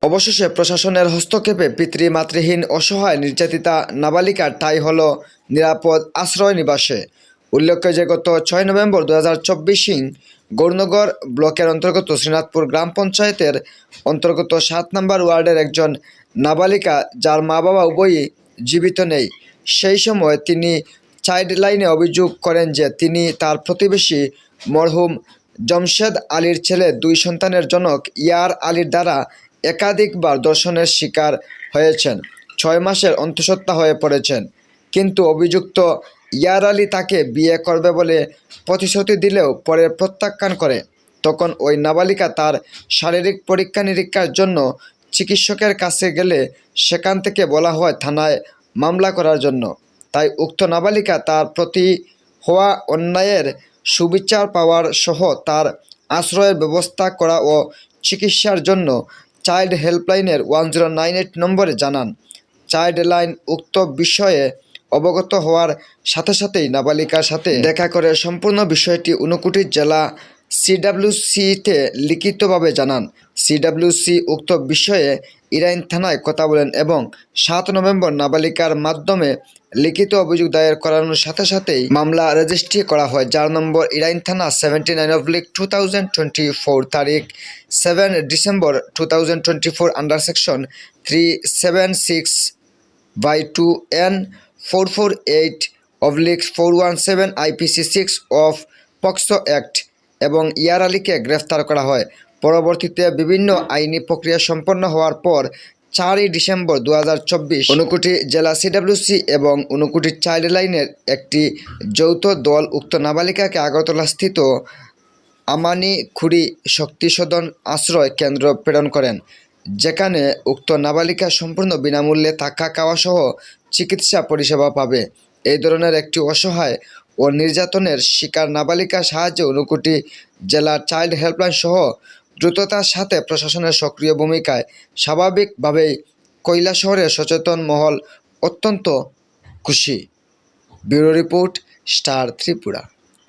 অবশেষে প্রশাসনের হস্তক্ষেপে পিতৃ-মাতৃহীন অসহায় নির্যাতিতা নাবালিকা ঠাঁই হল নিরাপদ আশ্রয় নিবাসে। উল্লেখ্য যে গত 6 নভেম্বর 2024 গৌরনগর ব্লকের অন্তর্গত শ্রীনাথপুর গ্রাম পঞ্চায়েতের অন্তর্গত 7 নম্বর ওয়ার্ডের একজন নাবালিকা, যার মা বাবা উভয়ই জীবিত নেই, সেই সময় তিনি চাইল্ড লাইনে অভিযোগ করেন যে তিনি তার প্রতিবেশী মরহুম জমশেদ আলীর ছেলে 2 সন্তানের জনক ইয়ার আলীর দ্বারা একাধিকবার ধর্ষণের শিকার হয়েছেন। 6 মাসের অন্তঃসত্ত্বা হয়ে পড়েছেন। কিন্তু অভিযুক্ত ইয়ার আলী তাকে বিয়ে করবে বলে প্রতিশ্রুতি দিলেও পরে প্রত্যাখ্যান করে। তখন ওই নাবালিকা তার শারীরিক পরীক্ষা নিরীক্ষার জন্য চিকিৎসকের কাছে গেলে সেখান থেকে বলা হয় থানায় মামলা করার জন্য। তাই উক্ত নাবালিকা তার প্রতি হওয়া অন্যায়ের সুবিচার পাওয়ার সহ তার আশ্রয়ের ব্যবস্থা করা ও চিকিৎসার জন্য চাইল্ড হেল্পলাইনের 1098 নম্বরে জানান। চাইল্ড লাইন উক্ত বিষয়ে অবগত হওয়ার সাথে সাথেই নাবালিকার সাথে দেখা করে সম্পূর্ণ বিষয়টি ঊনকোটি জেলা CWC-তে লিখিতভাবে জানান। CWC উক্ত বিষয়ে ইরাইন থানায় কথা বলেন এবং 7 নভেম্বর নাবালিকার মাধ্যমে লিখিত অভিযোগ দায়ের করানোর সাথে সাথেই মামলা রেজিস্ট্রি করা হয়, যার নম্বর ইরাইন থানা 79/2024 তারিখ 7 December 2024 under section 376/2 N 448/417 IPC 6 of POCSO act এবং ইয়ার আলীকে গ্রেফতার করা হয়। পরবর্তীতে বিভিন্ন আইনি প্রক্রিয়া সম্পন্ন হওয়ার পর 4 ডিসেম্বর 2024 ঊনকোটি জেলা CWC এবং ঊনকোটি চাইল্ড লাইনের একটি যৌথ দল উক্ত নাবালিকাকে আগরতলাস্থিত আমানিখুড়ি শক্তি সদন আশ্রয় কেন্দ্র প্রেরণ করেন, যেখানে উক্ত নাবালিকা সম্পূর্ণ বিনামূল্যে থাকা খাওয়া সহ চিকিৎসা পরিষেবা পাবে। এই ধরনের একটি অসহায় ও নির্যাতনের শিকার নাবালিকার সাহায্যে ঊনকোটি জেলা চাইল্ড হেল্পলাইন সহ দ্রুততার সাথে প্রশাসনের সক্রিয় ভূমিকায় স্বাভাবিকভাবেই কৈলাসহরের সচেতন মহল অত্যন্ত খুশি। Bureau report, star Tripura.